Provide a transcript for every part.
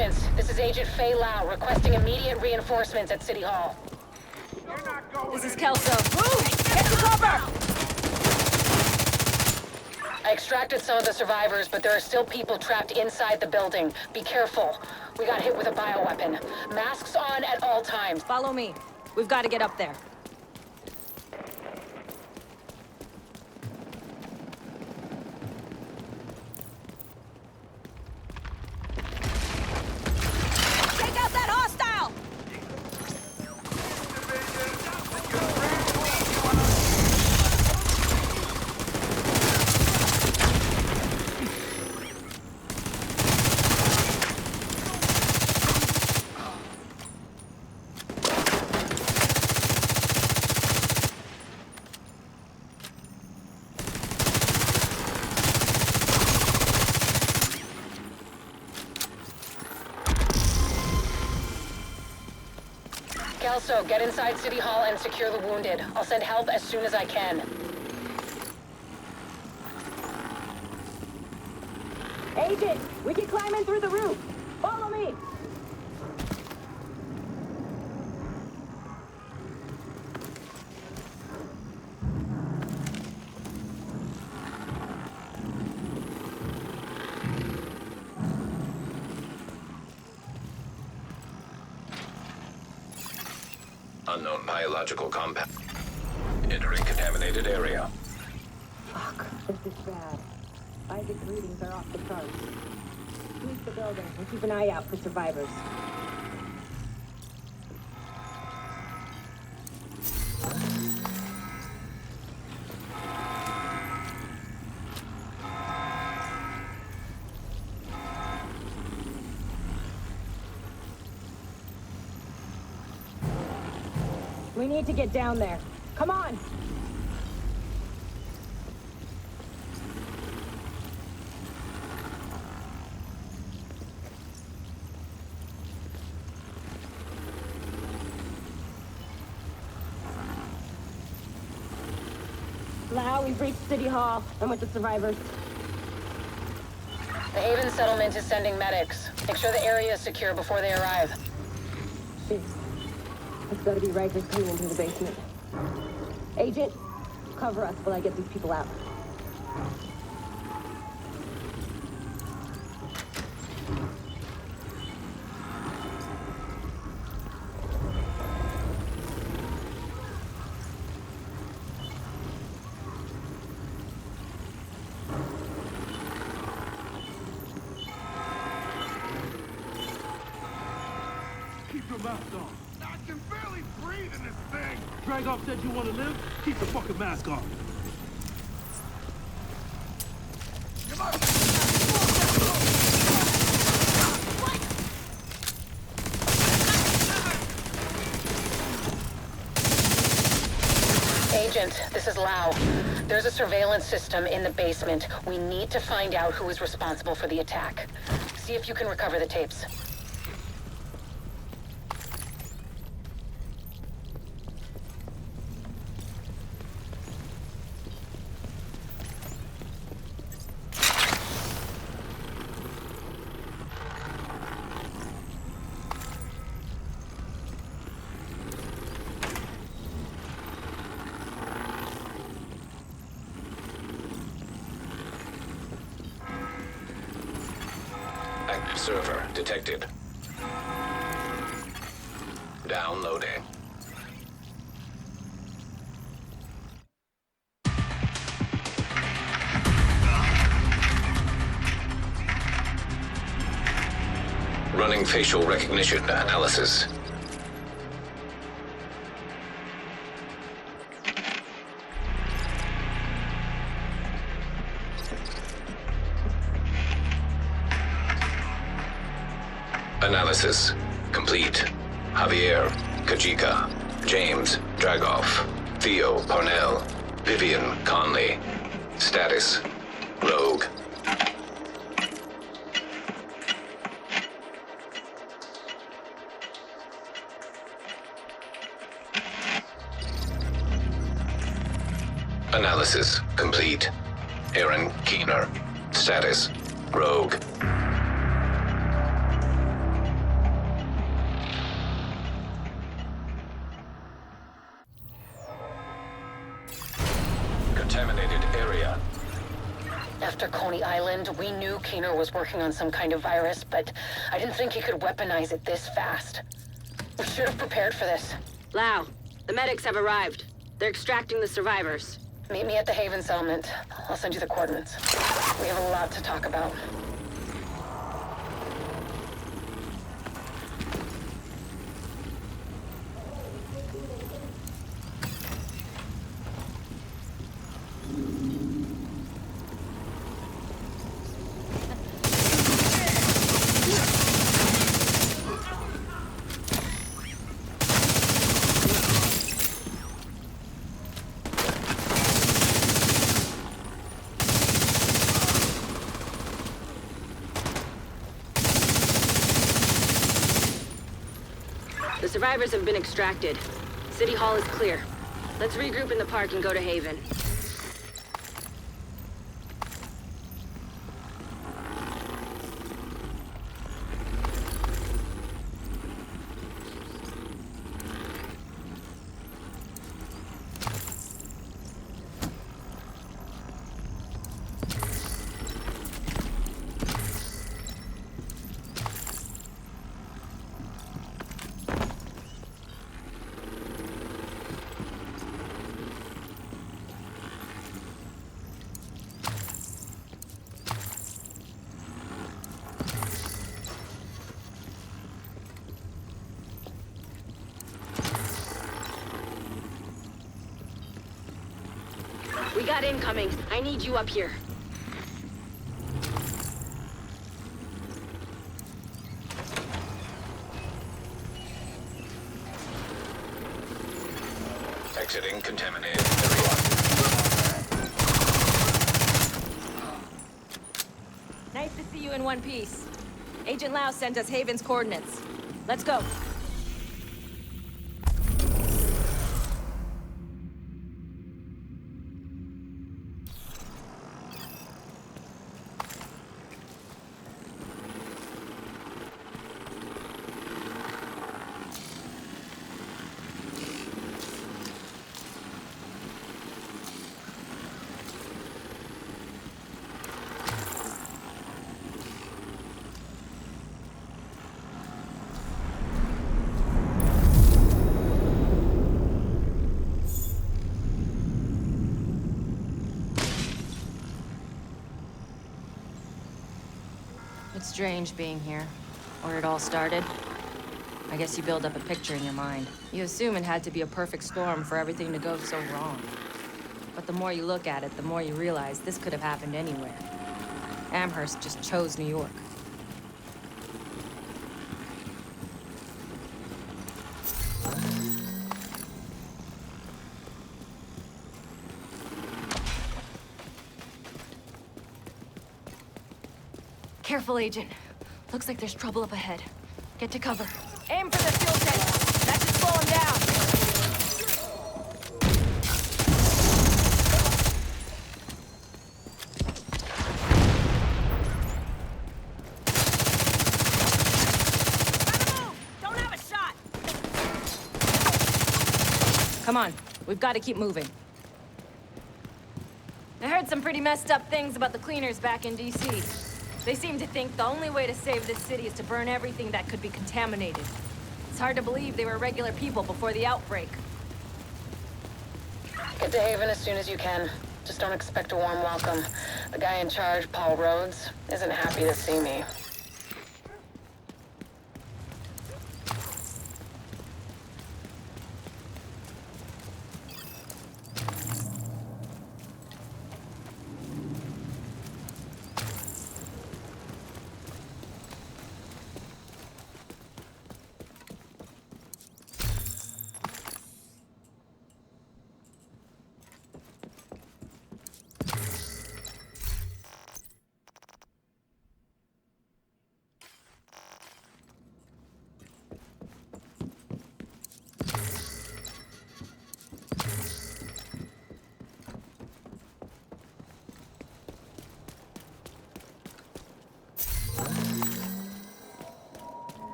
agents. This is Agent Faye Lau requesting immediate reinforcements at City Hall. This is Kelso. Move! Get to cover! I extracted some of the survivors, but there are still people trapped inside the building. Be careful. We got hit with a bioweapon. Masks on at all times. Follow me. We've got to get up there. Take out that hostile! Kelso, get inside City Hall and secure the wounded. I'll send help as soon as I can. Agent, we can climb in through the roof. Follow me. Unknown biological compound. Entering contaminated area. Fuck, this is bad. Isaac's readings are off the charts. Sweep the building and keep an eye out for survivors. We need to get down there. Come on! Lau, we've reached City Hall. I'm with the survivors. The Haven settlement is sending medics. Make sure the area is secure before they arrive. Shit. It's gotta be Rikers coming into the basement. Agent, cover us while I get these people out. Keep your mask on. I can barely breathe in this thing. Dragoff said you want to live? Keep the fucking mask on. Agent, this is Lau. There's a surveillance system in the basement. We need to find out who is responsible for the attack. See if you can recover the tapes. Active server detected. Downloading. Running facial recognition analysis. Analysis complete. Javier, Kajika, James, Dragoff, Theo, Parnell, Vivian, Conley. Status, Rogue. Analysis complete. Aaron Keener. Status, Rogue. We knew Kano was working on some kind of virus, but I didn't think he could weaponize it this fast. We should have prepared for this. Lau, the medics have arrived. They're extracting the survivors. Meet me at the Haven settlement. I'll send you the coordinates. We have a lot to talk about. The survivors have been extracted. City Hall is clear. Let's regroup in the park and go to Haven. We got incoming. I need you up here. Exiting contaminated area. Nice to see you in one piece. Agent Lau sent us Haven's coordinates. Let's go. It's strange being here, where it all started. I guess you build up a picture in your mind. You assume it had to be a perfect storm for everything to go so wrong. But the more you look at it, the more you realize this could have happened anywhere. Amherst just chose New York. Careful, Agent. Looks like there's trouble up ahead. Get to cover. Aim for the fuel tank. That should slow him down. Don't have a shot. Come on. We've got to keep moving. I heard some pretty messed up things about the cleaners back in D.C. They seem to think the only way to save this city is to burn everything that could be contaminated. It's hard to believe they were regular people before the outbreak. Get to Haven as soon as you can. Just don't expect a warm welcome. The guy in charge, Paul Rhodes, isn't happy to see me.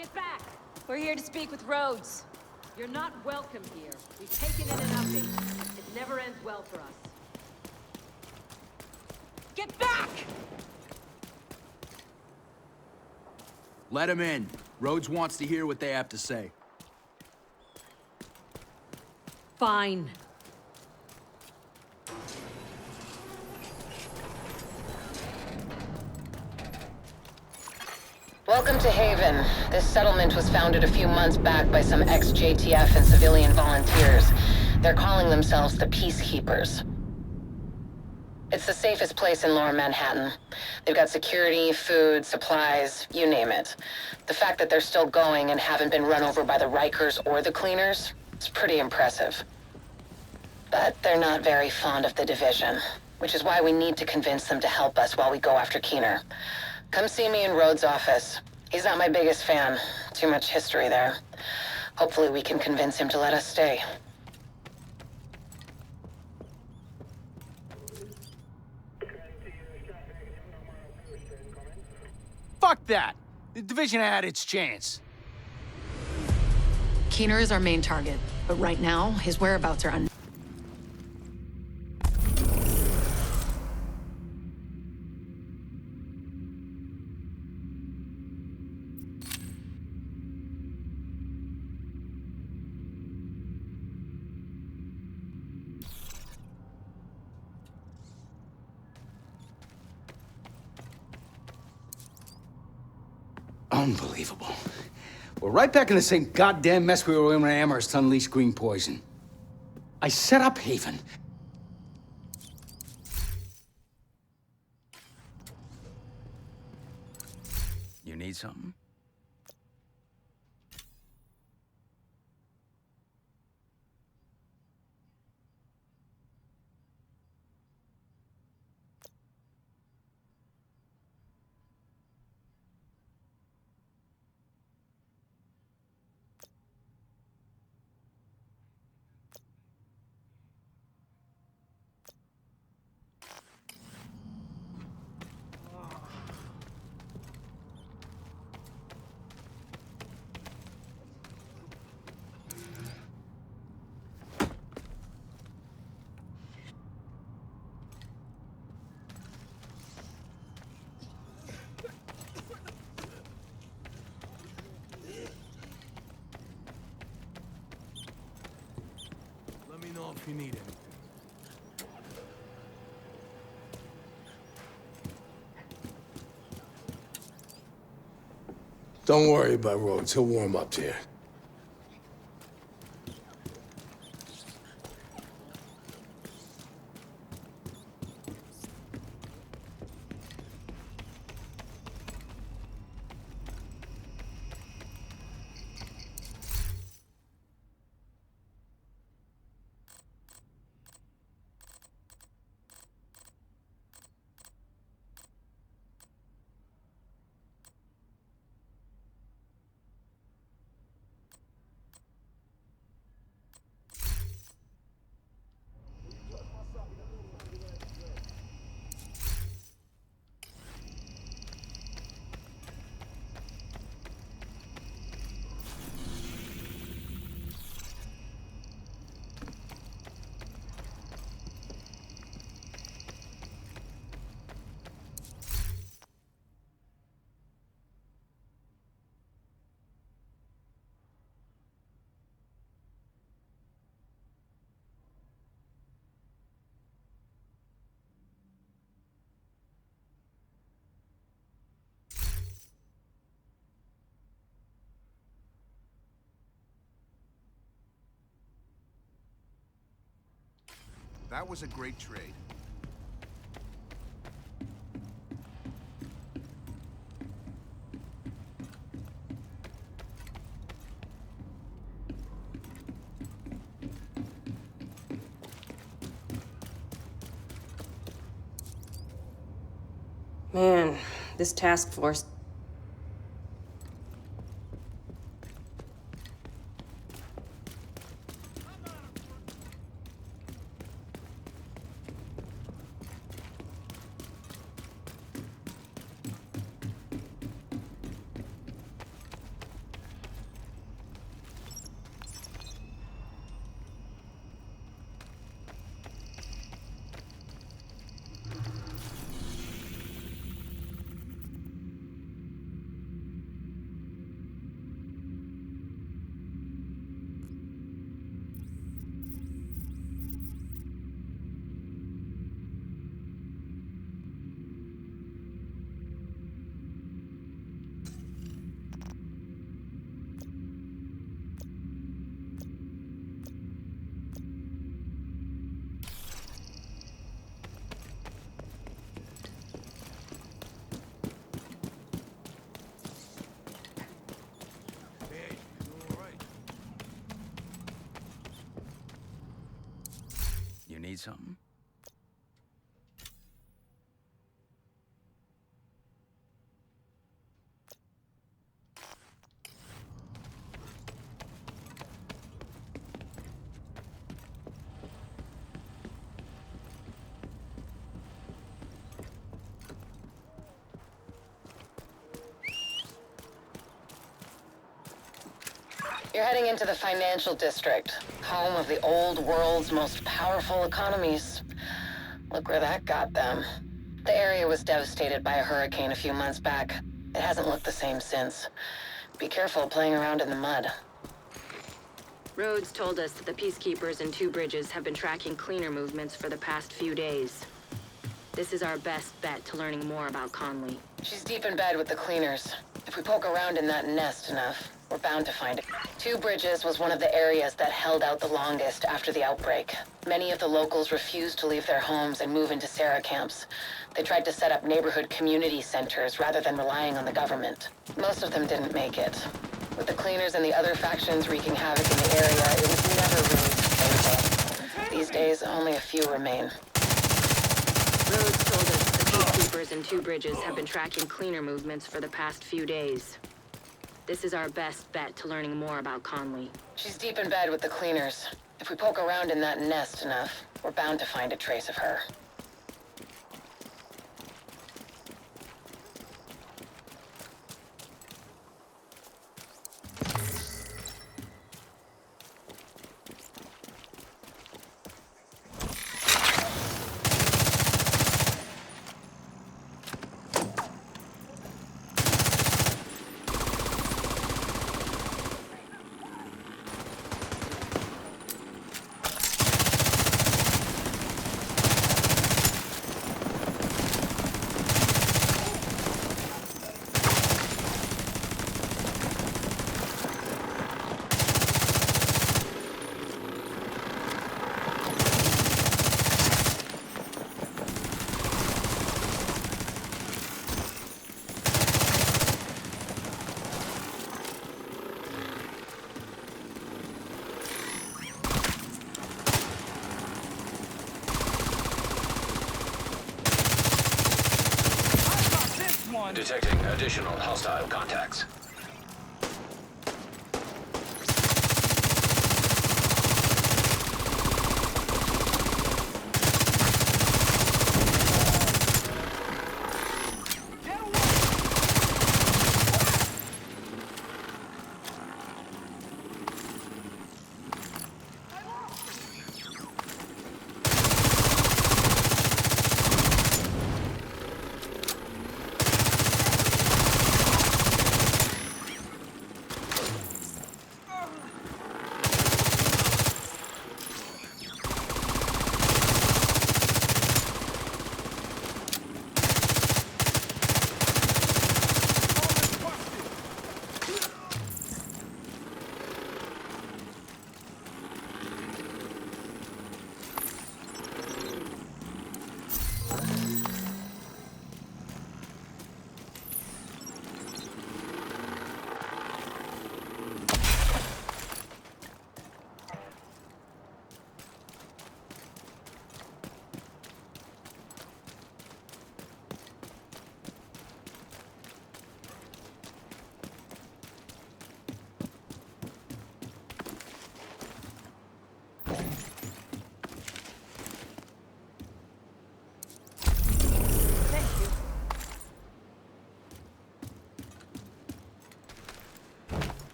Get back! We're here to speak with Rhodes. You're not welcome here. We've taken in enough. It never ends well for us. Get back! Let him in. Rhodes wants to hear what they have to say. Fine. Welcome to Haven. This settlement was founded a few months back by some ex-JTF and civilian volunteers. They're calling themselves the Peacekeepers. It's the safest place in Lower Manhattan. They've got security, food, supplies, you name it. The fact that they're still going and haven't been run over by the Rikers or the Cleaners is pretty impressive. But they're not very fond of the Division, which is why we need to convince them to help us while we go after Keener. Come see me in Rhodes' office. He's not my biggest fan. Too much history there. Hopefully we can convince him to let us stay. Fuck that! The Division had its chance. Keener is our main target, but right now, his whereabouts are unknown. Unbelievable. We're right back in the same goddamn mess we were in when Amherst unleashed green poison. I set up Haven. You need something? Let me know if you need anything. Don't worry about Rhodes. He'll warm up here. That was a great trade. Man, this task force. something? You're heading into the financial district, home of the old world's most powerful economies. Look where that got them. The area was devastated by a hurricane a few months back. It hasn't looked the same since. Be careful playing around in the mud. Rhodes told us that the peacekeepers in Two Bridges have been tracking cleaner movements for the past few days. This is our best bet to learning more about Conley. She's deep in bed with the cleaners. If we poke around in that nest enough, we're bound to find it. Two Bridges was one of the areas that held out the longest after the outbreak. Many of the locals refused to leave their homes and move into Sarah camps. They tried to set up neighborhood community centers rather than relying on the government. Most of them didn't make it. With the cleaners and the other factions wreaking havoc in the area, it was never really sustainable. These days, only a few remain. Rhodes told us that the peacekeepers in Two Bridges have been tracking cleaner movements for the past few days. This is our best bet to learning more about Conley. She's deep in bed with the cleaners. If we poke around in that nest enough, we're bound to find a trace of her. Detecting additional hostile contacts.